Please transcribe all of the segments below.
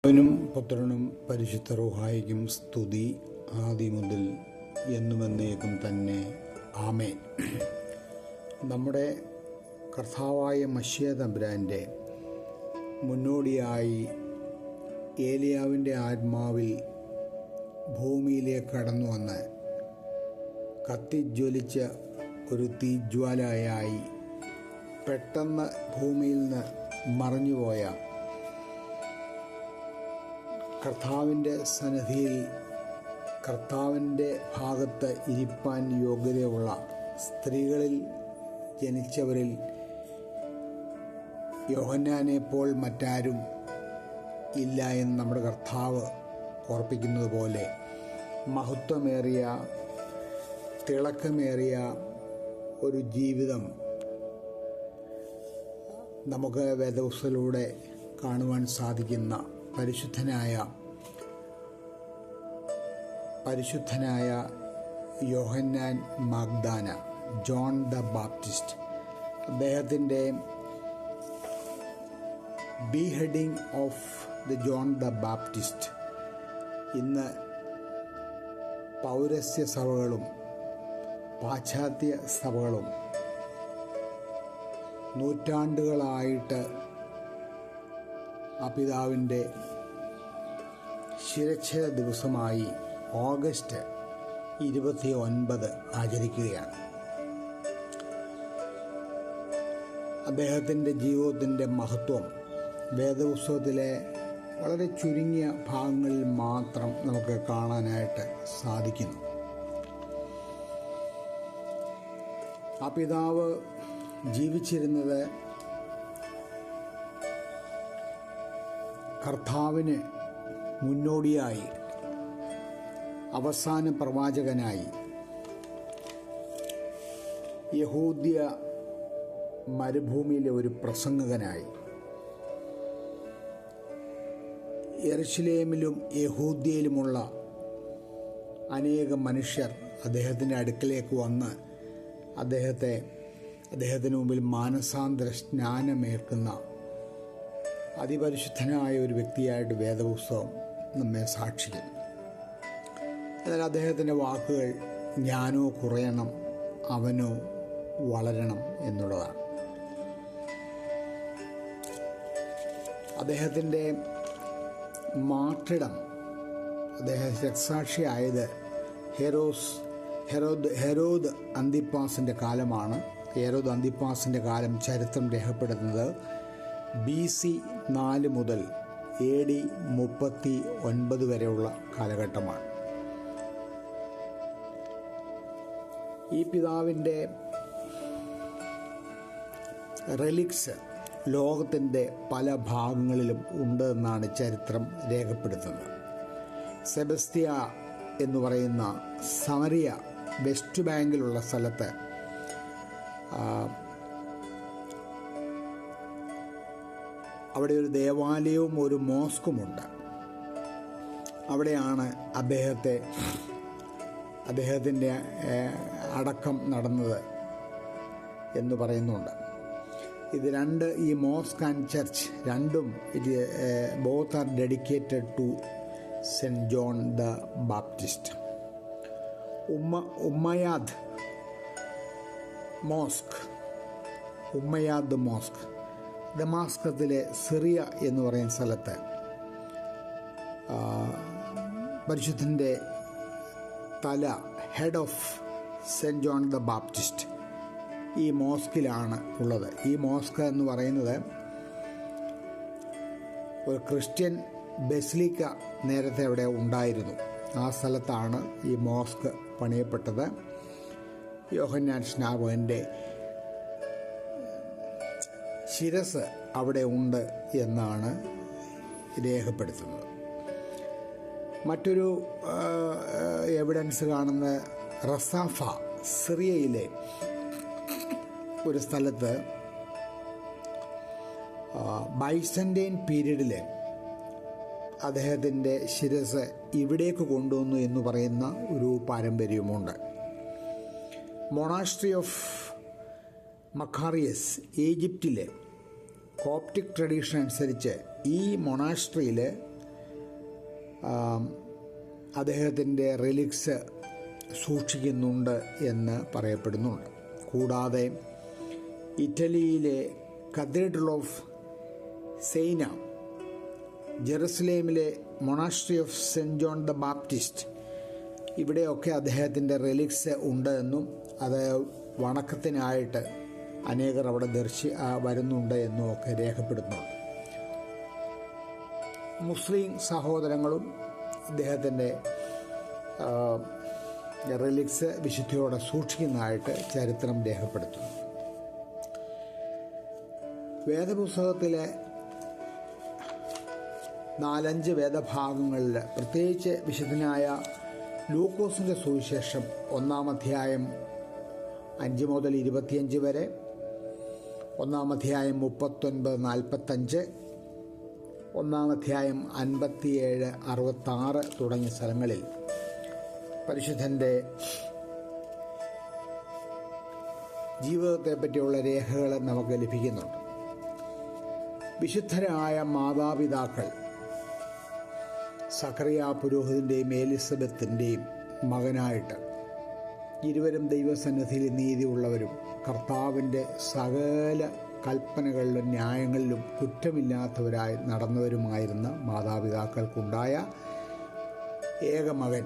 അവനും പുത്രനും പരിശുദ്ധ റൂഹായിക്കും സ്തുതി, ആദി മുതൽ എന്നുമെന്നേക്കും തന്നെ. ആമേൻ. നമ്മുടെ കർത്താവായ മശിയ തമ്പുരാൻ്റെ മുന്നോടിയായി ഏലിയാവിൻ്റെ ആത്മാവിൽ ഭൂമിയിലേക്ക് കടന്നു വന്ന് കത്തിജ്വലിച്ച ഒരു തീജ്വാലയായി പെട്ടെന്ന് ഭൂമിയിൽ നിന്ന് മറഞ്ഞുപോയ കർത്താവിൻ്റെ സന്നിധിയിൽ കർത്താവിൻ്റെ ഭാഗത്ത് ഇരിപ്പാൻ യോഗ്യതയുള്ള സ്ത്രീകളിൽ ജനിച്ചവരിൽ യോഹന്നാനെപ്പോൾ മറ്റാരും ഇല്ല എന്ന് നമ്മുടെ കർത്താവ് ഓർപ്പിക്കുന്നത് പോലെ മഹത്വമേറിയ തിളക്കമേറിയ ഒരു ജീവിതം നമുക്ക് വേദപുസ്തകത്തിലൂടെ കാണുവാൻ സാധിക്കുന്ന പരിശുദ്ധനായ യോഹന്നാൻ മാഗ്ദാന, ജോൺ ദ ബാപ്റ്റിസ്റ്റ്, അദ്ദേഹത്തിൻ്റെ beheading of the John the Baptist ഇന്ന് പൗരസ്യ സഭകളും പാശ്ചാത്യ സഭകളും നൂറ്റാണ്ടുകളായിട്ട് ആ പിതാവിൻ്റെ ശിരച്ഛേദ ദിവസമായി ഓഗസ്റ്റ് 29 ആചരിക്കുകയാണ്. അദ്ദേഹത്തിൻ്റെ ജീവിതത്തിൻ്റെ മഹത്വം വേദപുസ്തകത്തിലെ വളരെ ചുരുങ്ങിയ ഭാഗങ്ങളിൽ മാത്രം നമുക്ക് കാണാനായിട്ട് സാധിക്കുന്നു. ആ പിതാവ് ജീവിച്ചിരുന്നത് കർത്താവിന് മുന്നോടിയായി അവസാന പ്രവാചകനായി യഹൂദ്യ മരുഭൂമിയിലെ ഒരു പ്രസംഗകനായി യെരുശലേമിലും യഹൂദ്യയിലുമുള്ള അനേകം മനുഷ്യർ അദ്ദേഹത്തിൻ്റെ അടുക്കലേക്ക് വന്ന് അദ്ദേഹത്തിന് മുമ്പിൽ മാനസാന്തര സ്നാനമേൽക്കുന്ന അതിപരിശുദ്ധനായ ഒരു വ്യക്തിയായിട്ട് വേദപുസ്തകം നമ്മെ സാക്ഷിക്കുന്നു. എന്നാൽ അദ്ദേഹത്തിൻ്റെ വാക്കുകൾ ഞാനോ കുറയണം, അവനോ വളരണം എന്നുള്ളതാണ്. അദ്ദേഹത്തിൻ്റെ മാർട്ടിടം, അദ്ദേഹം രക്തസാക്ഷിയായത് ഹെരോദ് അന്തിപ്പാസിൻ്റെ കാലമാണ്. ഹെരോദ് അന്തിപ്പാസിൻ്റെ കാലം ചരിത്രം രേഖപ്പെടുത്തുന്നത് BC 4 മുതൽ AD 39 വരെയുള്ള കാലഘട്ടമാണ്. ഈ പിതാവിൻ്റെ റെലിക്സ് ലോകത്തിൻ്റെ പല ഭാഗങ്ങളിലും ഉണ്ട് എന്നാണ് ചരിത്രം രേഖപ്പെടുത്തുന്നത്. സെബസ്തിയ എന്ന് പറയുന്ന സമറിയ വെസ്റ്റ് ബാങ്കിലുള്ള സ്ഥലത്ത് അവിടെ ഒരു ദേവാലയവും ഒരു മോസ്കുമുണ്ട്. അവിടെയാണ് അദ്ദേഹത്തിൻ്റെ അടക്കം നടന്നത് എന്ന് പറയുന്നുണ്ട്. ഇത് ഈ മോസ്ക് ആൻഡ് ചർച്ച് രണ്ടും both are dedicated to saint John the Baptist. Umayyad mosque ദമാസ്കത്തിലെ സിറിയ എന്ന് പറയുന്ന സ്ഥലത്ത് പരിശുദ്ധൻ്റെ head of saint John the Baptist ഈ മോസ്കിലാണ് ഉള്ളത്. ഈ മോസ്ക് എന്ന് പറയുന്നത് ഒരു ക്രിസ്ത്യൻ ബസിലിക്ക നേരത്തെ അവിടെ ഉണ്ടായിരുന്നു. ആ സ്ഥലത്താണ് ഈ മോസ്ക് പണിയപ്പെട്ടത്. യോഹന്നാൻ സ്നാപകൻ്റെ ശിരസ് അവിടെ ഉണ്ട് എന്നാണ് രേഖപ്പെടുത്തുന്നത്. മറ്റൊരു എവിഡൻസ് കാണുന്ന റസാഫ, സിറിയയിലെ ഒരു സ്ഥലത്ത് ബൈസന്റൈൻ പീരീഡിൽ അദ്ദേഹത്തിൻ്റെ ശിരസ് ഇവിടേക്ക് കൊണ്ടുവന്നു എന്ന് പറയുന്ന ഒരു പാരമ്പര്യമുണ്ട്. മൊണാസ്ട്രി ഓഫ് മക്കാറിയസ് ഈജിപ്തിലെ കോപ്റ്റിക് ട്രഡീഷൻ അനുസരിച്ച് ഈ മൊണാസ്ട്രിയിൽ അദ്ദേഹത്തിൻ്റെ റിലിക്സ് സൂക്ഷിക്കുന്നുണ്ട് എന്ന് പറയപ്പെടുന്നുണ്ട്. കൂടാതെ ഇറ്റലിയിലെ കത്തീഡ്രൽ ഓഫ് സെയ്ന, ജെറുസലേമിലെ monastery of saint John the Baptist, ഇവിടെയൊക്കെ അദ്ദേഹത്തിൻ്റെ റിലിക്സ് ഉണ്ട് എന്നും അത് വണക്കത്തിനായിട്ട് അനേകർ അവിടെ വരുന്നുണ്ട് എന്നും ഒക്കെ രേഖപ്പെടുത്തുന്നുണ്ട്. മുസ്ലിം സഹോദരങ്ങളും ഇദ്ദേഹത്തിൻ്റെ റിലിക്സ് വിശുദ്ധിയോടെ സൂക്ഷിക്കുന്നതായിട്ട് ചരിത്രം രേഖപ്പെടുത്തുന്നു. വേദപുസ്തകത്തിലെ 4-5 വേദഭാഗങ്ങളിൽ, പ്രത്യേകിച്ച് വിശുദ്ധനായ ലൂക്കോസിൻ്റെ സുവിശേഷം 1-ാം അധ്യായം 5 മുതൽ 25 വരെ, 1-ാം അധ്യായം 39-45, 1-ാം അധ്യായം 57-66 തുടങ്ങിയ സ്ഥലങ്ങളിൽ പരിശുദ്ധൻ്റെ ജീവിതത്തെ പറ്റിയുള്ള രേഖകൾ നമുക്ക് ലഭിക്കുന്നുണ്ട്. വിശുദ്ധരായ മാതാപിതാക്കൾ സക്കറിയ പുരോഹിതൻ്റെയും എലിസബത്തിൻ്റെയും മകനായിട്ട് ഇരുവരും ദൈവസന്നിധിയിൽ നീതിയുള്ളവരും കർത്താവിൻ്റെ സകല കൽപ്പനകളിലും ന്യായങ്ങളിലും കുറ്റമില്ലാത്തവരായി നടന്നവരുമായിരുന്ന മാതാപിതാക്കൾക്കുണ്ടായ ഏകമകൻ.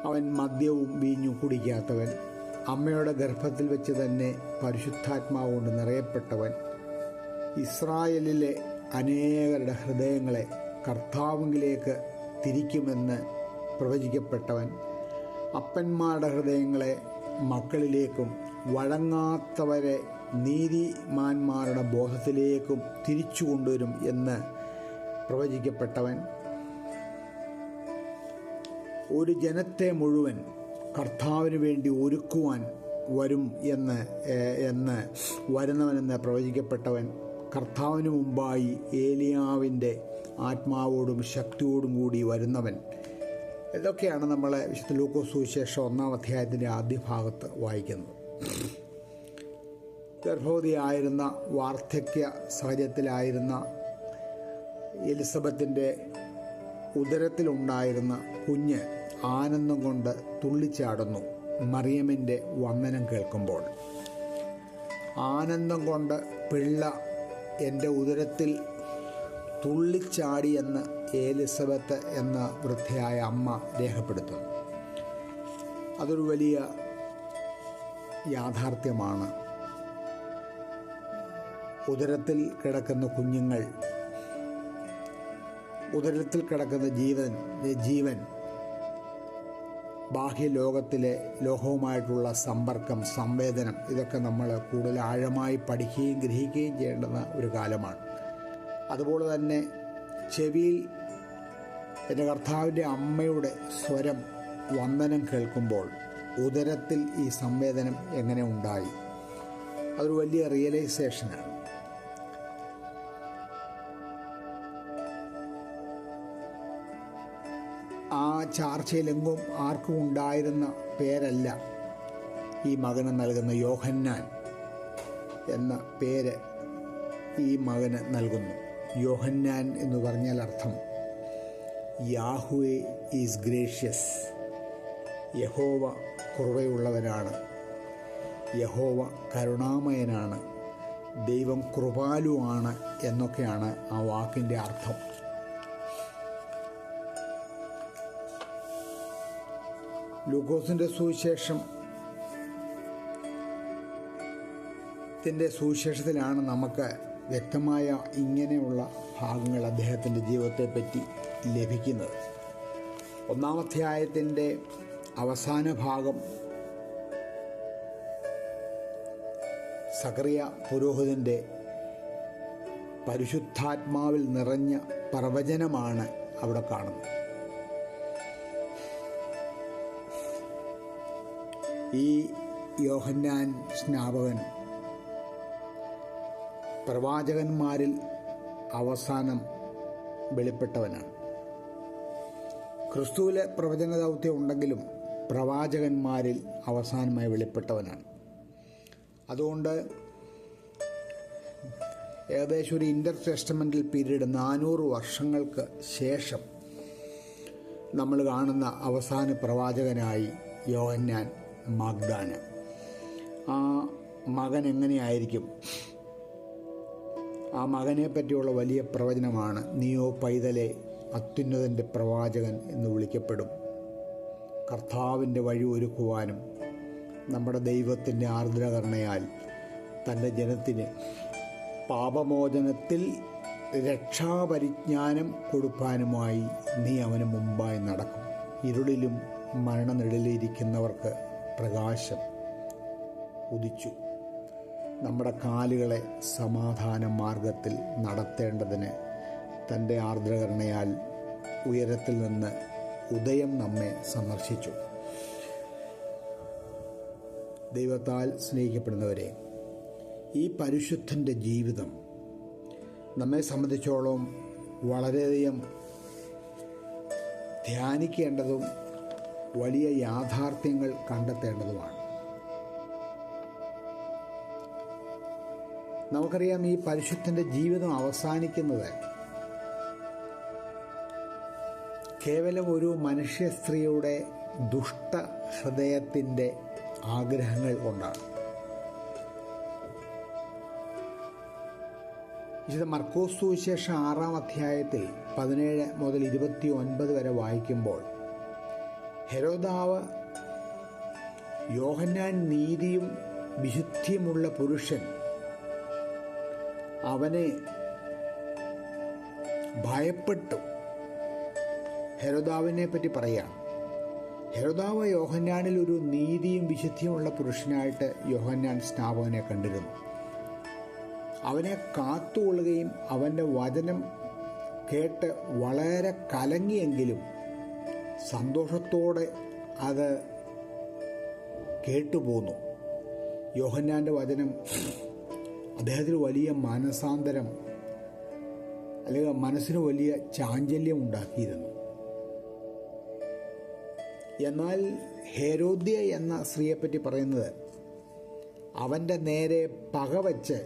അവൻ മദ്യവും വീഞ്ഞും കുടിക്കാത്തവൻ, അമ്മയുടെ ഗർഭത്തിൽ വെച്ച് തന്നെ പരിശുദ്ധാത്മാവ് കൊണ്ട് നിറയപ്പെട്ടവൻ, ഇസ്രായേലിലെ അനേകരുടെ ഹൃദയങ്ങളെ കർത്താവിലേക്ക് തിരിക്കുമെന്ന് പ്രവചിക്കപ്പെട്ടവൻ, അപ്പന്മാരുടെ ഹൃദയങ്ങളെ മക്കളിലേക്കും വഴങ്ങാത്തവരെ നീതിമാന്മാരുടെ ബോധത്തിലേക്കും തിരിച്ചു കൊണ്ടുവരും എന്ന് പ്രവചിക്കപ്പെട്ടവൻ, ഒരു ജനത്തെ മുഴുവൻ കർത്താവിന് വേണ്ടി ഒരുക്കുവാൻ വരും എന്ന് വരുന്നവനെന്ന് പ്രവചിക്കപ്പെട്ടവൻ, കർത്താവിന് മുമ്പായി ഏലിയാവിൻ്റെ ആത്മാവോടും ശക്തിയോടും കൂടി വരുന്നവൻ. ഇതൊക്കെയാണ് നമ്മൾ വിശുദ്ധ ലൂക്കോസ് സുവിശേഷം 1-ാം അധ്യായത്തിൻ്റെ ആദ്യ ഭാഗത്ത് വായിക്കുന്നത്. ഗർഭവതിയായിരുന്ന, വാർദ്ധക്യ സഹജത്തിലായിരുന്ന എലിസബത്തിൻ്റെ ഉദരത്തിലുണ്ടായിരുന്ന കുഞ്ഞ് ആനന്ദം കൊണ്ട് തുള്ളിച്ചാടുന്നു മറിയമിൻ്റെ വന്ദനം കേൾക്കുമ്പോൾ. ആനന്ദം കൊണ്ട് പിള്ള എൻ്റെ ഉദരത്തിൽ തുള്ളിച്ചാടിയെന്ന് എലിസബത്ത് എന്ന വൃദ്ധയായ അമ്മ രേഖപ്പെടുത്തുന്നു. അതൊരു വലിയ യാഥാർത്ഥ്യമാണ്. ഉദരത്തിൽ കിടക്കുന്ന കുഞ്ഞുങ്ങൾ, ഉദരത്തിൽ കിടക്കുന്ന ജീവൻ ബാഹ്യലോകത്തിലെ ലോകവുമായിട്ടുള്ള സമ്പർക്കം, സംവേദനം, ഇതൊക്കെ നമ്മൾ കൂടുതൽ ആഴമായി പഠിക്കുകയും ഗ്രഹിക്കുകയും ചെയ്യേണ്ടുന്ന ഒരു കാലമാണ്. അതുപോലെ തന്നെ ചെവിയിൽ എൻ്റെ കർത്താവിൻ്റെ അമ്മയുടെ സ്വരം, വന്ദനം കേൾക്കുമ്പോൾ ഉദരത്തിൽ ഈ സംവേദനം എങ്ങനെ ഉണ്ടായി? അതൊരു വലിയ റിയലൈസേഷനാണ്. ആ ചാർച്ചയിലെങ്ങും ആർക്കും ഉണ്ടായിരുന്ന പേരല്ല ഈ മകന് നൽകുന്ന. യോഹന്നാൻ എന്ന പേര് ഈ മകന് നൽകുന്നു. യോഹന്നാൻ എന്ന് പറഞ്ഞാൽ അർത്ഥം യാഹ്വേ ഈസ് ഗ്രേഷ്യസ്, യഹോവ കൃപയുള്ളവനാണ്, യഹോവ കരുണാമയനാണ്, ദൈവം കൃപാലുവാണ് എന്നൊക്കെയാണ് ആ വാക്കിൻ്റെ അർത്ഥം. ലൂക്കോസിൻ്റെ സുവിശേഷത്തിലാണ് നമുക്ക് വ്യക്തമായ ഇങ്ങനെയുള്ള ഭാഗങ്ങൾ അദ്ദേഹത്തിൻ്റെ ജീവിതത്തെപ്പറ്റി ലഭിക്കുന്നത്. 1-ാം അധ്യായത്തിൻ്റെ അവസാന ഭാഗം സക്കറിയ പുരോഹിതൻ്റെ പരിശുദ്ധാത്മാവിൽ നിറഞ്ഞ പ്രവചനമാണ് അവിടെ കാണുന്നത്. ഈ യോഹന്നാൻ സ്നാപകൻ പ്രവാചകന്മാരിൽ അവസാനം വെളിപ്പെട്ടവനാണ്. ക്രിസ്തുവിലെ പ്രവചന ദൗത്യം ഉണ്ടെങ്കിലും പ്രവാചകന്മാരിൽ അവസാനമായി വെളിപ്പെട്ടവനാണ്. അതുകൊണ്ട് ഏകദേശം ഒരു ഇൻ്റർ ടെസ്റ്റമെൻ്റൽ പീരീഡ് 400 വർഷങ്ങൾക്ക് ശേഷം നമ്മൾ കാണുന്ന അവസാന പ്രവാചകനായി യോഹന്നാൻ മാഗ്ദാനം. ആ മകൻ എങ്ങനെയായിരിക്കും? ആ മകനെ പറ്റിയുള്ള വലിയ പ്രവചനമാണ്, നീയോ പൈതലെ അത്യുന്നതൻ്റെ പ്രവാചകൻ എന്ന് വിളിക്കപ്പെടും. കർത്താവിൻ്റെ വഴി ഒരുക്കുവാനും നമ്മുടെ ദൈവത്തിൻ്റെ ആർദ്രകരുണയാൽ തൻ്റെ ജനത്തിന് പാപമോചനത്തിൽ രക്ഷാപരിജ്ഞാനം കൊടുക്കാനുമായി നീ അവന് മുമ്പായി നടക്കും. ഇരുളിലും മരണനിഴലിരിക്കുന്നവർക്ക് പ്രകാശം ഉദിച്ചു. നമ്മുടെ കാലുകളെ സമാധാന മാർഗത്തിൽ നടത്തേണ്ടതിന് തൻ്റെ ആർദ്രകരുണയാൽ ഉയരത്തിൽ നിന്ന് ഉദയം നമ്മെ സന്ദർശിച്ചു. ദൈവത്താൽ സ്നേഹിക്കപ്പെടുന്നവരെ, ഈ പരിശുദ്ധൻ്റെ ജീവിതം നമ്മെ സംബന്ധിച്ചോളം വളരെയധികം ധ്യാനിക്കേണ്ടതും വലിയ യാഥാർത്ഥ്യങ്ങൾ കണ്ടെത്തേണ്ടതുമാണ്. നമുക്കറിയാം, ഈ പരിശുദ്ധൻ്റെ ജീവിതം അവസാനിക്കുന്നത് കേവലം ഒരു മനുഷ്യ സ്ത്രീയുടെ ദുഷ്ട ഹൃദയത്തിൻ്റെ ആഗ്രഹങ്ങൾ കൊണ്ടാണ്. വിശുദ്ധ മർക്കോസ് സുവിശേഷം 6-ാം അധ്യായത്തിൽ 17 മുതൽ 29 വരെ വായിക്കുമ്പോൾ, ഹെരോദാവ് യോഹന്നാൻ നീതിയും വിശുദ്ധിയുമുള്ള പുരുഷൻ, അവനെ ഭയപ്പെട്ടു. ഹെരോദാവിനെ പറ്റി പറയാം. ഹെരോദാവ് യോഹന്നാനിൽ ഒരു നീതിയും വിശുദ്ധിയുമുള്ള പുരുഷനായിട്ട് യോഹന്നാൻ സ്നാപകനെ കണ്ടിരുന്നു. അവനെ കാത്തുകൊള്ളുകയും അവൻ്റെ വചനം കേട്ട് വളരെ കലങ്ങിയെങ്കിലും സന്തോഷത്തോടെ അത് കേട്ടുപോന്നു. യോഹന്നാൻ്റെ വചനം അദ്ദേഹത്തിന് വലിയ മാനസാന്തരം അല്ലെങ്കിൽ മനസ്സിന് വലിയ ചാഞ്ചല്യം ഉണ്ടാക്കിയിരുന്നു. എന്നാൽ ഹെരോദ്യ എന്ന സ്ത്രീയെപ്പറ്റി പറയുന്നത്, അവൻ്റെ നേരെ പകവച്ച്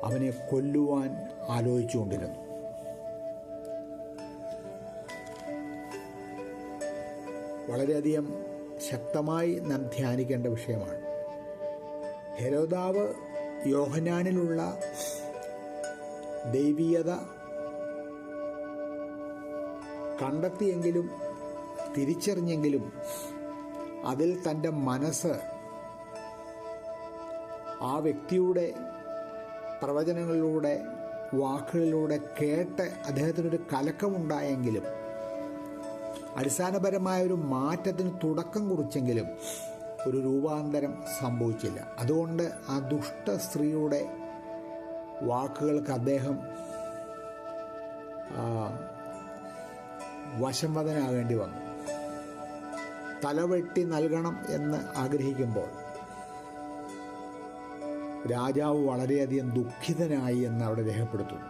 അവനെ കൊല്ലുവാൻ ആലോചിച്ചുകൊണ്ടിരുന്നു. വളരെയധികം ശക്തമായി നാം ധ്യാനിക്കേണ്ട വിഷയമാണ്. ഹെരോദാവ് യോഹന്നാനിലുള്ള ദൈവീയത കണ്ടെത്തിയെങ്കിലും തിരിച്ചറിഞ്ഞെങ്കിലും അതിൽ തൻ്റെ മനസ്സ് ആ വ്യക്തിയുടെ പ്രവചനങ്ങളിലൂടെ വാക്കുകളിലൂടെ കേട്ട് അദ്ദേഹത്തിനൊരു കലക്കമുണ്ടായെങ്കിലും അടിസ്ഥാനപരമായൊരു മാറ്റത്തിന് തുടക്കം കുറിച്ചെങ്കിലും ഒരു രൂപാന്തരം സംഭവിച്ചില്ല. അതുകൊണ്ട് ആ ദുഷ്ട സ്ത്രീയുടെ വാക്കുകൾക്ക് അദ്ദേഹം വശംവദനാകേണ്ടി വന്നു. തലവെട്ടി നൽകണം എന്ന് ആഗ്രഹിക്കുമ്പോൾ രാജാവ് വളരെയധികം ദുഃഖിതനായി എന്ന് അവിടെ രേഖപ്പെടുത്തുന്നു.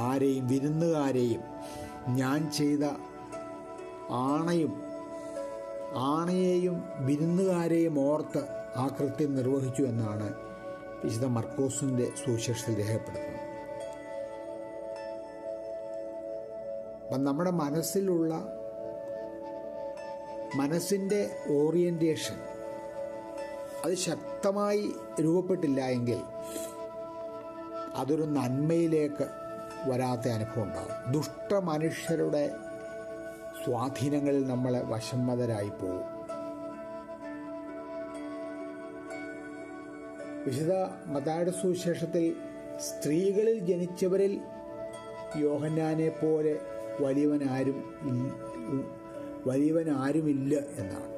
ആരെയും വിരുന്നുകാരെയും ഞാൻ ചെയ്ത ആണയെയും വിരുന്നുകാരെയും ഓർത്ത് ആ കൃത്യം നിർവഹിച്ചു എന്നാണ് വിശുദ്ധ മർക്കോസിൻ്റെ സുവിശേഷത്തിൽ രേഖപ്പെടുത്തുന്നത്. അപ്പം നമ്മുടെ മനസ്സിൻ്റെ ഓറിയൻറ്റേഷൻ അത് ശക്തമായി രൂപപ്പെട്ടില്ല എങ്കിൽ അതൊരു നന്മയിലേക്ക് വരാത്ത അനുഭവം ഉണ്ടാകും. ദുഷ്ട മനുഷ്യരുടെ സ്വാധീനങ്ങളിൽ നമ്മളെ വശംവദരായി പോകും. വിശുദ്ധ മത്തായിയുടെ സുവിശേഷത്തിൽ സ്ത്രീകളിൽ ജനിച്ചവരിൽ യോഹന്നാനെ പോലെ വലിയവനാരുമില്ല എന്നാണ്.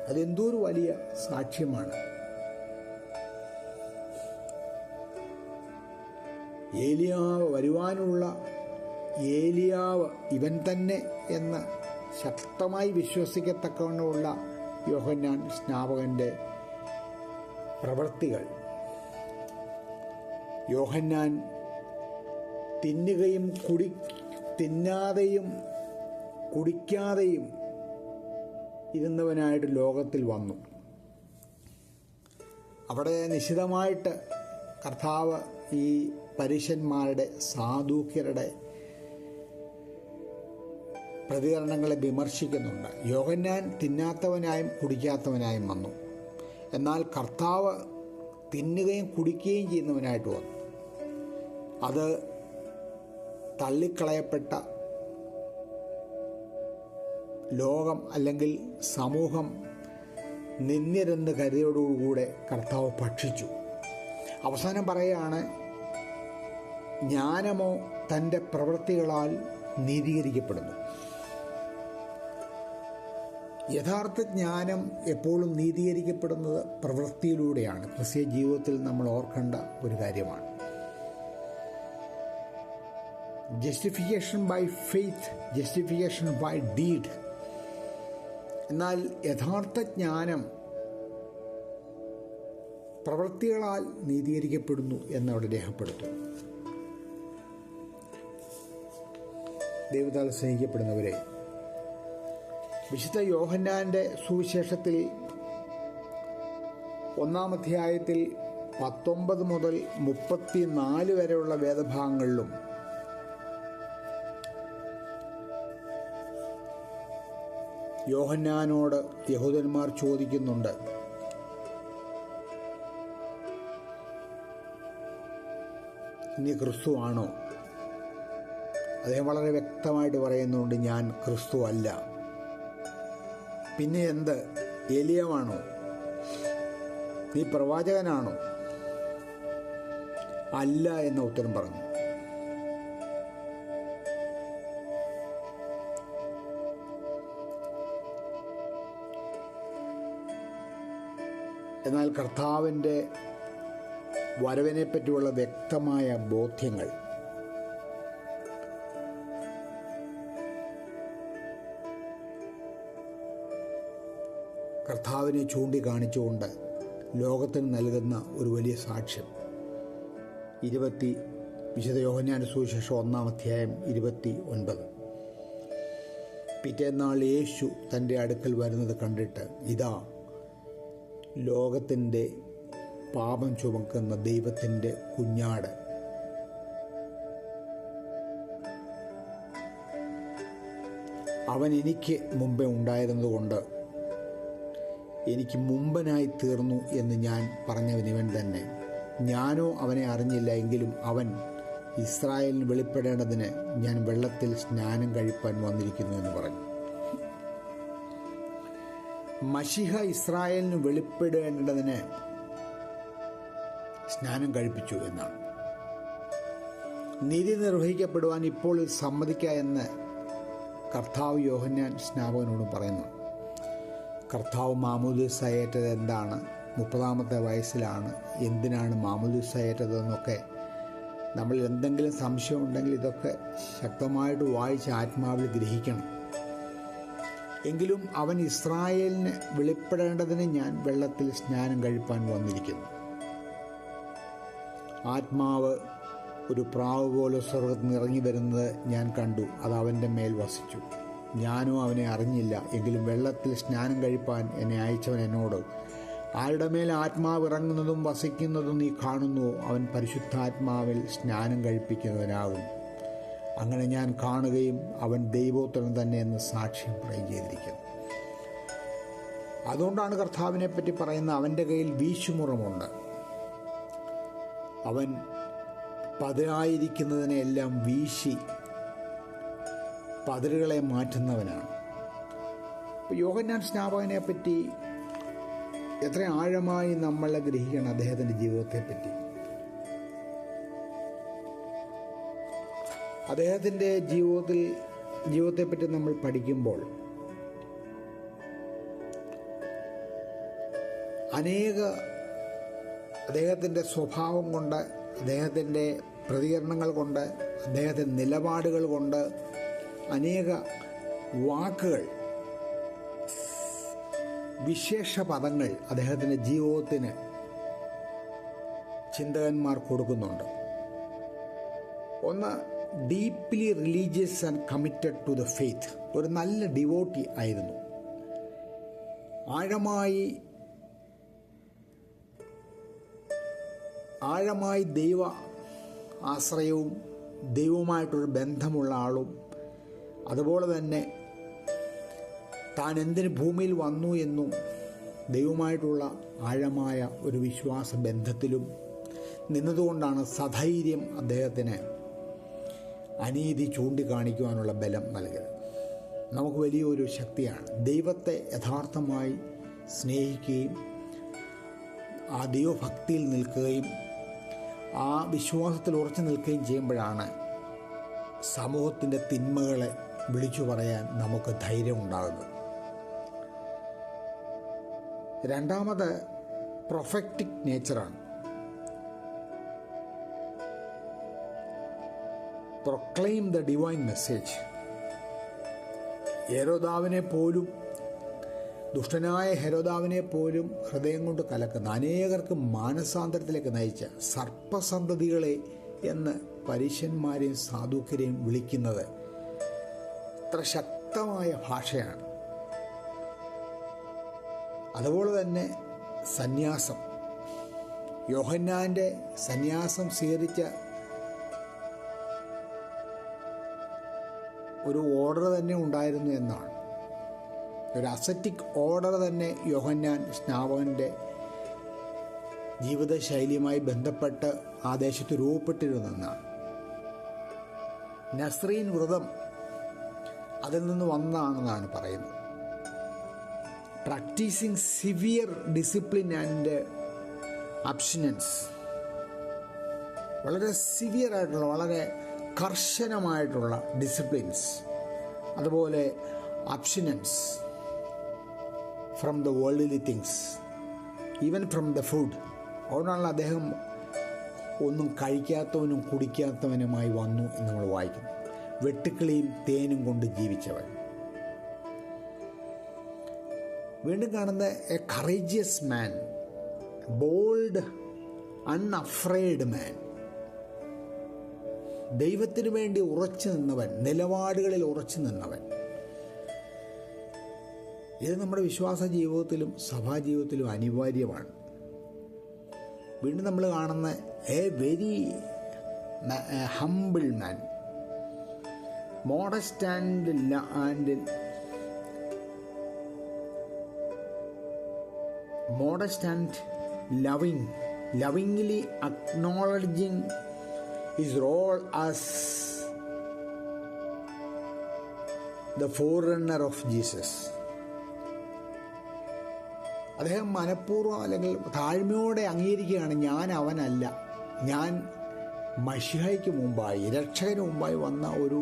അതെന്തൊരു വലിയ സാക്ഷ്യമാണ്. വരുവാനുള്ള ഏലിയാവ് ഇവൻ തന്നെ എന്ന് ശക്തമായി വിശ്വസിക്കത്തക്കവണ്ണമുള്ള യോഹന്നാൻ സ്നാപകൻ്റെ പ്രവൃത്തികൾ, യോഹന്നാൻ തിന്നാതെയും കുടിക്കാതെയും ഇരുന്നവനായിട്ട് ലോകത്തിൽ വന്നു. അവിടെ നിശിതമായിട്ട് കർത്താവ് ഈ പരീശന്മാരുടെ സാദൂക്യരുടെ പ്രതികരണങ്ങളെ വിമർശിക്കുന്നുണ്ട്. യോഹന്നാൻ തിന്നാത്തവനായും കുടിക്കാത്തവനായും വന്നു, എന്നാൽ കർത്താവ് തിന്നുകയും കുടിക്കുകയും ചെയ്യുന്നവനായിട്ട് വന്നു. അത് തള്ളിക്കളയപ്പെട്ട ലോകം അല്ലെങ്കിൽ സമൂഹം നിന്ദ്യരെന്ന് കരുതിയോടുകൂടെ കർത്താവ് ഭക്ഷിച്ചു. അവസാനം പറയുകയാണ്, ജ്ഞാനമോ തൻ്റെ പ്രവൃത്തികളാൽ നീതീകരിക്കപ്പെടുന്നു. യഥാർത്ഥ ജ്ഞാനം എപ്പോഴും നീതീകരിക്കപ്പെടുന്നത് പ്രവൃത്തിയിലൂടെയാണ്. ക്രിസ്തീയ ജീവിതത്തിൽ നമ്മൾ ഓർക്കേണ്ട ഒരു കാര്യമാണ്. Justification by faith, justification by deed. എന്നാൽ യഥാർത്ഥ ജ്ഞാനം പ്രവൃത്തികളാൽ നീതീകരിക്കപ്പെടുന്നു എന്നവിടെ രേഖപ്പെടുത്തുന്നു. ദൈവത്താൽ സ്നേഹിക്കപ്പെടുന്നവരെ, വിശുദ്ധ യോഹന്നാൻ്റെ സുവിശേഷത്തിൽ 1-ാം അധ്യായത്തിൽ 19 മുതൽ 34 വരെയുള്ള വേദഭാഗങ്ങളിലും യോഹന്നാനോട് യഹൂദന്മാർ ചോദിക്കുന്നുണ്ട്, നീ ക്രിസ്തു ആണോ? അദ്ദേഹം വളരെ വ്യക്തമായിട്ട് പറയുന്നുണ്ട്, ഞാൻ ക്രിസ്തു അല്ല. പിന്നെ എന്ത്? ഏലിയാവാണോ? നീ പ്രവാചകനാണോ? അല്ല എന്ന ഉത്തരം പറഞ്ഞു. എന്നാൽ കർത്താവിൻ്റെ വരവിനെ പറ്റിയുള്ള വ്യക്തമായ ബോധ്യങ്ങൾ കർത്താവിനെ ചൂണ്ടിക്കാണിച്ചുകൊണ്ട് ലോകത്തിന് നൽകുന്ന ഒരു വലിയ സാക്ഷ്യം. വിശുദ്ധ യോഹന്നാന്റെ സുവിശേഷം 1-ാം അധ്യായം 29. പിറ്റേന്നാൾ യേശു തൻ്റെ അടുക്കൽ വരുന്നത് കണ്ടിട്ട്, ഇതാ ലോകത്തിൻ്റെ പാപം ചുമക്കുന്ന ദൈവത്തിൻ്റെ കുഞ്ഞാട്. അവൻ എനിക്ക് മുമ്പേ ഉണ്ടായിരുന്നതുകൊണ്ട് എനിക്ക് മുമ്പനായി തീർന്നു എന്ന് ഞാൻ പറഞ്ഞവനിവൻ തന്നെ. ഞാനോ അവനെ അറിഞ്ഞില്ല, എങ്കിലും അവൻ ഇസ്രായേലിന് വെളിപ്പെടേണ്ടതിന് ഞാൻ വെള്ളത്തിൽ സ്നാനം കഴിപ്പാൻ വന്നിരിക്കുന്നു എന്ന് പറഞ്ഞു. മശിഹ ഇസ്രായേലിന് വെളിപ്പെടേണ്ടതിന് സ്നാനം കഴിപ്പിച്ചു എന്നാണ്. നീതി നിർവഹിക്കപ്പെടുവാൻ ഇപ്പോൾ സമ്മതിക്കുക എന്ന് കർത്താവ് യോഹന്നാൻ സ്നാപകനോട് പറയുന്നു. കർത്താവ് മാമോദീസ ഏറ്റത് എന്താണ്? 30-ാമത്തെ വയസ്സിലാണ്. എന്തിനാണ് മാമോദീസ ഏറ്റതെന്നൊക്കെ നമ്മൾ എന്തെങ്കിലും സംശയം ഉണ്ടെങ്കിൽ ഇതൊക്കെ ശക്തമായിട്ട് വായിച്ച് ആത്മാവിൽ ഗ്രഹിക്കണം. എങ്കിലും അവൻ ഇസ്രായേലിന് വെളിപ്പെടേണ്ടതിന് ഞാൻ വെള്ളത്തിൽ സ്നാനം കഴിപ്പാൻ വന്നിരിക്കുന്നു. ആത്മാവ് ഒരു പ്രാവ് പോലെ സ്വർഗ്ഗത്തിൽ നിന്ന് ഇറങ്ങി വരുന്നത് ഞാൻ കണ്ടു. അത് അവൻ്റെ മേൽ വസിച്ചു. ഞാനോ അവനെ അറിഞ്ഞില്ല, എങ്കിലും വെള്ളത്തിൽ സ്നാനം കഴിപ്പാൻ എന്നെ അയച്ചവൻ എന്നോട്, ആരുടെ മേൽ ആത്മാവ് ഇറങ്ങുന്നതും വസിക്കുന്നതും നീ കാണുന്നുവോ, അവൻ പരിശുദ്ധാത്മാവിൽ സ്നാനം കഴിപ്പിക്കുന്നവനാകും. അങ്ങനെ ഞാൻ കാണുകയും അവൻ ദൈവോത്തരൻ തന്നെ എന്ന് സാക്ഷ്യം പറയുകയും ചെയ്തിരിക്കുന്നു. അതുകൊണ്ടാണ് കർത്താവിനെ പറ്റി പറയുന്ന, അവൻ്റെ കയ്യിൽ വീശുമുറമുണ്ട്. അവൻ പതിരായിരിക്കുന്നതിനെല്ലാം വീശി പതിരുകളെ മാറ്റുന്നവനാണ്. യോഹന്നാൻ സ്നാപകനെ പറ്റി എത്ര ആഴമായി നമ്മളെ ഗ്രഹിക്കണം അദ്ദേഹത്തിൻ്റെ ജീവിതത്തെപ്പറ്റി. അദ്ദേഹത്തിൻ്റെ ജീവിതത്തെപ്പറ്റി നമ്മൾ പഠിക്കുമ്പോൾ അദ്ദേഹത്തിൻ്റെ സ്വഭാവം കൊണ്ട്, അദ്ദേഹത്തിൻ്റെ പ്രതികരണങ്ങൾ കൊണ്ട്, അദ്ദേഹത്തിൻ്റെ നിലപാടുകൾ കൊണ്ട് അനേക വാക്കുകൾ, വിശേഷ പദങ്ങൾ അദ്ദേഹത്തിൻ്റെ ജീവിതത്തിന് ചിന്തകന്മാർ കൊടുക്കുന്നുണ്ട്. ഒന്ന്, deeply religious and committed to the faith. ഒരു നല്ല ഡിവോട്ടി ആയിരുന്നു. ആഴമായി ആഴമായി ദൈവ ആശ്രയവും ദൈവവുമായിട്ടൊരു ബന്ധമുള്ള ആളും, അതുപോലെ തന്നെ താൻ എന്തിന് ഭൂമിയിൽ വന്നു എന്നും ദൈവമായിട്ടുള്ള ആഴമായ ഒരു വിശ്വാസ ബന്ധത്തിലും നിന്നതുകൊണ്ടാണ് സധൈര്യം അദ്ദേഹത്തിന് അനീതി ചൂണ്ടിക്കാണിക്കുവാനുള്ള ബലം നൽകിയത്. നമുക്ക് വലിയൊരു ശക്തിയാണ്. ദൈവത്തെ യഥാർത്ഥമായി സ്നേഹിക്കുകയും ആ ദൈവഭക്തിയിൽ നിൽക്കുകയും ആ വിശ്വാസത്തിൽ ഉറച്ചു നിൽക്കുകയും ചെയ്യുമ്പോഴാണ് സമൂഹത്തിൻ്റെ തിന്മകളെ വിളിച്ചു പറയാൻ നമുക്ക് ധൈര്യമുണ്ടാകുന്നത്. രണ്ടാമത് പ്രൊഫറ്റിക് നേച്ചറാണ്. Proclaim the divine message. ദുഷ്ടനായ ഹെരോദാവിനെ പോലും ഹൃദയം കൊണ്ട് കലക്കുന്ന, അനേകർക്ക് മാനസാന്തരത്തിലേക്ക് നയിച്ച സർപ്പസന്തതികളെ എന്ന് പരീശന്മാരെയും സാധുക്കരെയും വിളിക്കുന്നത് അത്ര ശക്തമായ ഭാഷയാണ്. അതുപോലെ തന്നെ സന്യാസം, യോഹന്നാൻ്റെ സന്യാസം സ്വീകരിച്ച ഒരു ഓർഡർ തന്നെ ഉണ്ടായിരുന്നു എന്നാണ്. ഒരു അസറ്റിക് ഓർഡർ തന്നെ യോഹന്നാൻ സ്നാപകൻ്റെ ജീവിതശൈലിയുമായി ബന്ധപ്പെട്ട് ആ ദേശത്ത് രൂപപ്പെട്ടിരുന്നെന്നാണ്. നസ്രീൻ വ്രതം അതിൽ നിന്ന് വന്നതാണെന്നാണ് പറയുന്നത്. Practising severe discipline and abstinence, വളരെ സിവിയർ ആയിട്ടുള്ള, വളരെ കർശനമായിട്ടുള്ള ഡിസിപ്ലിൻസ്, അതുപോലെ abstinence from the worldly things, even from the food. അതുകൊണ്ടാണല്ലോ അദ്ദേഹം ഒന്നും കഴിക്കാത്തവനും കുടിക്കാത്തവനുമായി വന്നു എന്ന് നമ്മൾ വായിക്കുന്നു. വെട്ടുക്കിളിയും തേനും കൊണ്ട് ജീവിച്ചവൻ. വീണ്ടും കാണുന്ന എ കറേജിയസ് മാൻ, ബോൾഡ് അൺഅഫ്രൈഡ് മാൻ. ദൈവത്തിനു വേണ്ടി ഉറച്ചു നിന്നവൻ, നിലപാടുകളിൽ ഉറച്ചു നിന്നവൻ. ഇത് നമ്മുടെ വിശ്വാസ ജീവിതത്തിലും സഭാജീവിതത്തിലും അനിവാര്യമാണ്. വീണ്ടും നമ്മൾ കാണുന്ന A very humble man, modest and lovingly acknowledging his role as the forerunner of Jesus. അദ്ദേഹം മനഃപൂർവ്വം അല്ലെങ്കിൽ താഴ്മയോടെ അംഗീകരിക്കുകയാണ്, ഞാൻ അവനല്ല, ഞാൻ മശിഹയ്ക്ക് മുമ്പായി, രക്ഷകന് മുമ്പായി വന്ന ഒരു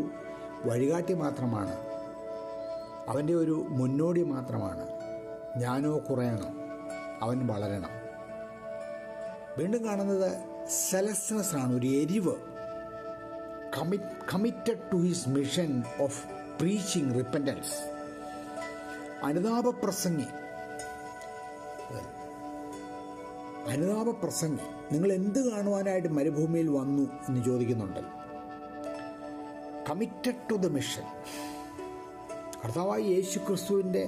വഴികാട്ടി മാത്രമാണ്, അവൻ്റെ ഒരു മുന്നോടി മാത്രമാണ്. ഞാനോ കുറയണം, അവൻ വളരണം. വീണ്ടും കാണുന്നത് സെലസ്നസ് ആണ്, ഒരു എരിവ്. Committed to his mission of preaching repentance. അനുതാപപ്രസംഗി. നിങ്ങൾ എന്ത് കാണുവാനായിട്ട് മരുഭൂമിയിൽ വന്നു എന്ന് ചോദിക്കുന്നുണ്ട്. Committed to the mission. കർത്താവായ യേശു ക്രിസ്തുവിൻ്റെ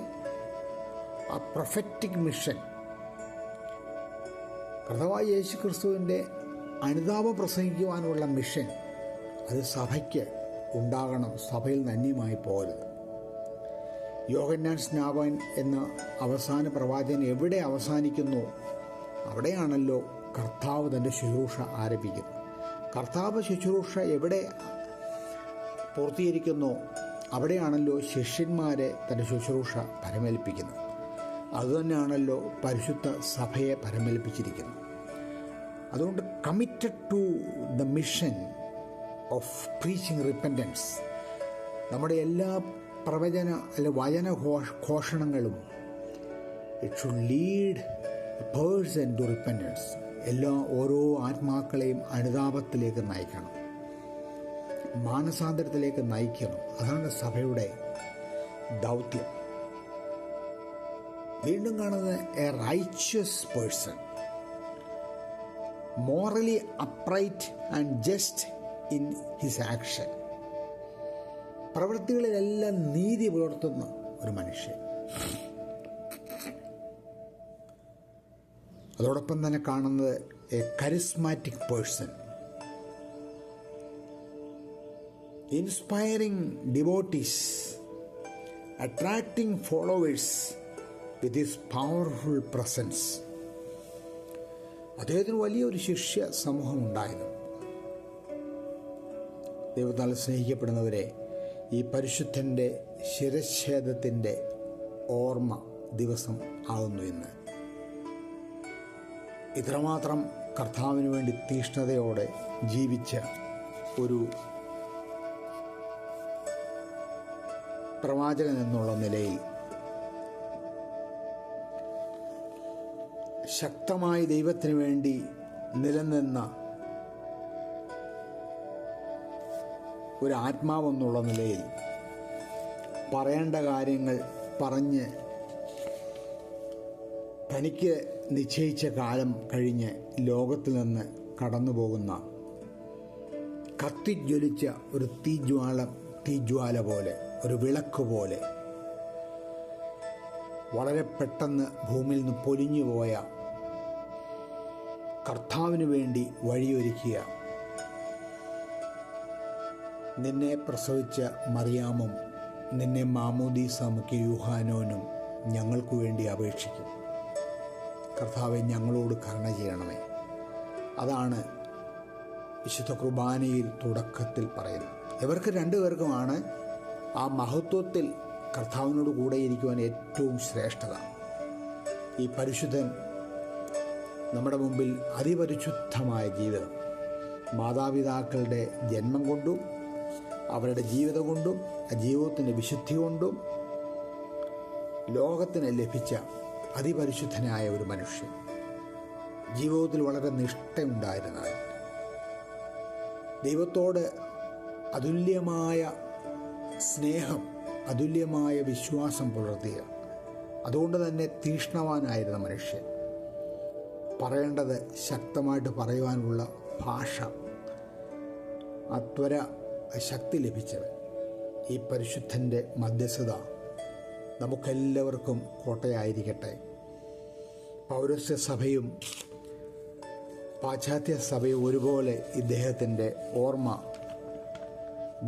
ആ പ്രൊഫറ്റിക് മിഷൻ, കർത്താവായ യേശു ക്രിസ്തുവിൻ്റെ അനുതാപം പ്രസംഗിക്കുവാനുള്ള മിഷൻ, അത് സഭയ്ക്ക് ഉണ്ടാകണം. സഭയിൽ നന്യമായി പോകരുത്. യോഹന്നാൻ സ്നാപകൻ എന്ന അവസാന പ്രവാചകൻ എവിടെ അവസാനിക്കുന്നു അവിടെയാണല്ലോ കർത്താവ് തൻ്റെ ശുശ്രൂഷ ആരംഭിക്കുന്നത്. കർത്താവ് ശുശ്രൂഷ എവിടെ പൂർത്തീകരിക്കുന്നു അവിടെയാണല്ലോ ശിഷ്യന്മാരെ തൻ്റെ ശുശ്രൂഷ പരമേൽപ്പിക്കുന്നത്. അതുതന്നെയാണല്ലോ പരിശുദ്ധ സഭയെ പരമേൽപ്പിച്ചിരിക്കുന്നത്. അതുകൊണ്ട് committed to the mission of preaching repentance. നമ്മുടെ എല്ലാ പ്രവചന അല്ലെ വചന ഘോഷണങ്ങളും it should lead a person to repentance. ഓരോ ആത്മാക്കളെയും അനുതാപത്തിലേക്ക് നയിക്കണം, മാനസാന്തരത്തിലേക്ക് നയിക്കണം. അതാണ് സഭയുടെ ദൗത്യം. വീണ്ടും കാണുന്നത് a righteous person, morally upright and just in his action. പ്രവൃത്തികളിലെല്ലാം നീതി പുലർത്തുന്ന ഒരു മനുഷ്യൻ. അതോടൊപ്പം തന്നെ കാണുന്നത് a charismatic person, inspiring devotees, attracting followers with his powerful presence. അദ്ദേഹത്തിന് വലിയൊരു ശിഷ്യ സമൂഹം ഉണ്ടായിരുന്നു. ദൈവത്താൽ സ്നേഹിക്കപ്പെടുന്നവരെ, ഈ പരിശുദ്ധൻ്റെ ശിരച്ഛേദത്തിൻ്റെ ഓർമ്മ ദിവസം ആകുന്നു ഇന്ന്. ഇത്രമാത്രം കർത്താവിന് വേണ്ടി തീഷ്ണതയോടെ ജീവിച്ച ഒരു പ്രവാചകൻ എന്നുള്ള നിലയിൽ ശക്തമായി ദൈവത്തിന് വേണ്ടി നിലനിന്ന ഒരു ആത്മാവെന്നുള്ള നിലയിൽ പറയേണ്ട കാര്യങ്ങൾ പറഞ്ഞ് തനിക്ക് നിശ്ചയിച്ച കാലം കഴിഞ്ഞ് ലോകത്തിൽ നിന്ന് കടന്നു പോകുന്ന കത്തിജ്വലിച്ച ഒരു തീജ്വാല പോലെ, ഒരു വിളക്ക് പോലെ വളരെ പെട്ടെന്ന് ഭൂമിയിൽ നിന്ന് പൊലിഞ്ഞു പോയ കർത്താവിന് വേണ്ടി വഴിയൊരുക്കിയ നിന്നെ പ്രസവിച്ച മറിയാമും നിന്നെ മാമോദീസ മുക്കിയ യൂഹാനോനും ഞങ്ങൾക്ക് വേണ്ടി അപേക്ഷിക്കും. കർത്താവെ, ഞങ്ങളോട് കരുണ ചെയ്യണമേ. അതാണ് വിശുദ്ധ കുർബാനയിൽ തുടക്കത്തിൽ പറയുന്നത്. ഇവർക്ക് രണ്ടുപേർക്കുമാണ് ആ മഹത്വത്തിൽ കർത്താവിനോട് കൂടെ ഇരിക്കുവാൻ ഏറ്റവും ശ്രേഷ്ഠത. ഈ പരിശുദ്ധൻ നമ്മുടെ മുമ്പിൽ അതിപരിശുദ്ധമായ ജീവിതം, മാതാപിതാക്കളുടെ ജന്മം കൊണ്ടും അവരുടെ ജീവിതം കൊണ്ടും ആ ജീവിതത്തിൻ്റെ വിശുദ്ധി കൊണ്ടും ലോകത്തിന് ലഭിച്ച അതിപരിശുദ്ധനായ ഒരു മനുഷ്യൻ. ജീവിതത്തിൽ വളരെ നിഷ്ഠയുണ്ടായിരുന്നവൻ, ദൈവത്തോട് അതുല്യമായ സ്നേഹം, അതുല്യമായ വിശ്വാസം പുലർത്തിയ, അതുകൊണ്ട് തന്നെ തീഷ്ണവാനായിരുന്ന മനുഷ്യൻ. പറയേണ്ടത് ശക്തമായിട്ട് പറയുവാനുള്ള ഭാഷ, അത്വര ശക്തി ലഭിച്ചവൻ. ഈ പരിശുദ്ധൻ്റെ മധ്യസ്ഥത നമുക്കെല്ലാവർക്കും കോട്ടയായിരിക്കട്ടെ. പൗരസ്ത്യ സഭയും പാശ്ചാത്യ സഭയും ഒരുപോലെ ഇദ്ദേഹത്തിൻ്റെ ഓർമ്മ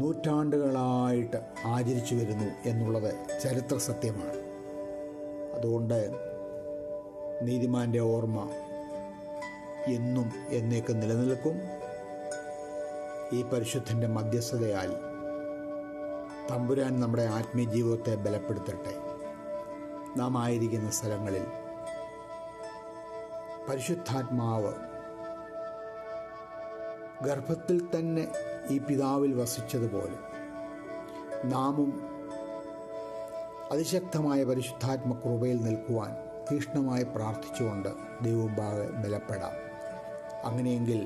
നൂറ്റാണ്ടുകളായിട്ട് ആചരിച്ചു വരുന്നു എന്നുള്ളത് ചരിത്ര സത്യമാണ്. അതുകൊണ്ട് നീതിമാൻ്റെ ഓർമ്മ എന്നും എന്നേക്കും നിലനിൽക്കും. ഈ പരിശുദ്ധൻ്റെ മധ്യസ്ഥതയാൽ തമ്പുരാൻ നമ്മുടെ ആത്മീയ ജീവിതത്തെ ബലപ്പെടുത്തട്ടെ. നാം ആയിരിക്കുന്ന സ്ഥലങ്ങളിൽ പരിശുദ്ധാത്മാവ് ഗർഭത്തിൽ തന്നെ ഈ പിതാവിൽ വസിച്ചതുപോലെ നാമും അതിശക്തമായ പരിശുദ്ധാത്മ കൃപയിൽ നിൽക്കുവാൻ തീഷ്ണമായി പ്രാർത്ഥിച്ചുകൊണ്ട് ദൈവമുമ്പാകെ ബലപ്പെടാം. അങ്ങനെയെങ്കിൽ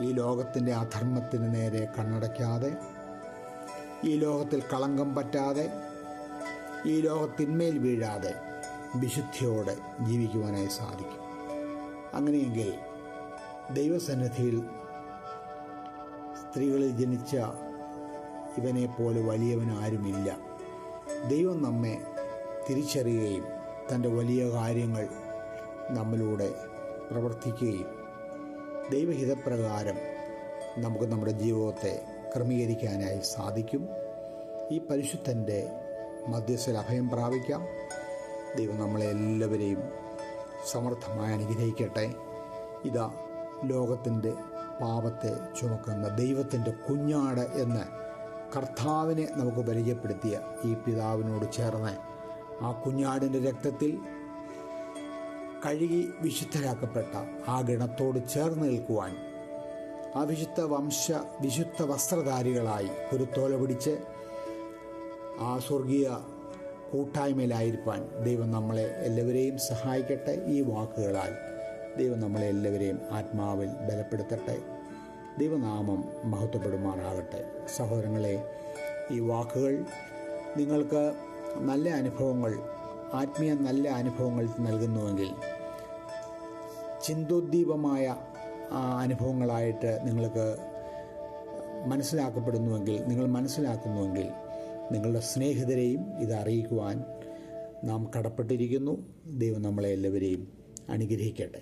ഈ ലോകത്തിൻ്റെ അധർമ്മത്തിന് നേരെ കണ്ണടയ്ക്കാതെ, ഈ ലോകത്തിൽ കളങ്കം പറ്റാതെ, ഈ ലോകത്തിന്മേൽ വീഴാതെ വിശുദ്ധിയോടെ ജീവിക്കുവാനായി സാധിക്കും. അങ്ങനെയെങ്കിൽ ദൈവസന്നിധിയിൽ സ്ത്രീകളിൽ ജനിച്ച ഇവനെപ്പോലെ വലിയവൻ ആരുമില്ല. ദൈവം നമ്മെ തിരിച്ചറിയുകയും തൻ്റെ വലിയ കാര്യങ്ങൾ നമ്മിലൂടെ പ്രവർത്തിക്കുകയും ദൈവഹിതപ്രകാരം നമുക്ക് നമ്മുടെ ജീവിതത്തെ ക്രമീകരിക്കാനായി സാധിക്കും. ഈ പരിശുദ്ധൻ്റെ മധ്യസ്ഥൽ അഭയം പ്രാപിക്കാം. ദൈവം നമ്മളെ എല്ലാവരെയും സമർത്ഥമായി അനുഗ്രഹിക്കട്ടെ. ഇതാ ലോകത്തിൻ്റെ പാപത്തെ ചുമക്കുന്ന ദൈവത്തിൻ്റെ കുഞ്ഞാട് എന്ന് കർത്താവിനെ നമുക്ക് പരിചയപ്പെടുത്തിയ ഈ പിതാവിനോട് ചേർന്ന് ആ കുഞ്ഞാടിൻ്റെ രക്തത്തിൽ കഴുകി വിശുദ്ധരാക്കപ്പെട്ട ആ ഗണത്തോട് ചേർന്ന് നിൽക്കുവാൻ, ആ വിശുദ്ധ വസ്ത്രധാരികളായി കുരുത്തോല പിടിച്ച് ആ സ്വർഗീയ കൂട്ടായ്മയിലായിരിക്കാൻ ദൈവം നമ്മളെ എല്ലാവരെയും സഹായിക്കട്ടെ. ഈ വാക്കുകളാൽ ദൈവം നമ്മളെ എല്ലാവരെയും ആത്മാവിൽ ബലപ്പെടുത്തട്ടെ. ദൈവനാമം മഹത്വപ്പെടുമാറാകട്ടെ. സഹോദരങ്ങളെ, ഈ വാക്കുകൾ നിങ്ങൾക്ക് നല്ല അനുഭവങ്ങൾ, ആത്മീയ നല്ല അനുഭവങ്ങൾ നൽകുന്നുവെങ്കിൽ, ചിന്തോദ്ദീപമായ അനുഭവങ്ങളായിട്ട് നിങ്ങൾക്ക് മനസ്സിലാക്കപ്പെടുന്നുവെങ്കിൽ, നിങ്ങൾ മനസ്സിലാക്കുന്നുവെങ്കിൽ നിങ്ങളുടെ സ്നേഹിതരെയും ഇത് അറിയിക്കുവാൻ നാം കടപ്പെട്ടിരിക്കുന്നു. ദൈവം നമ്മളെ എല്ലാവരെയും അനുഗ്രഹിക്കട്ടെ.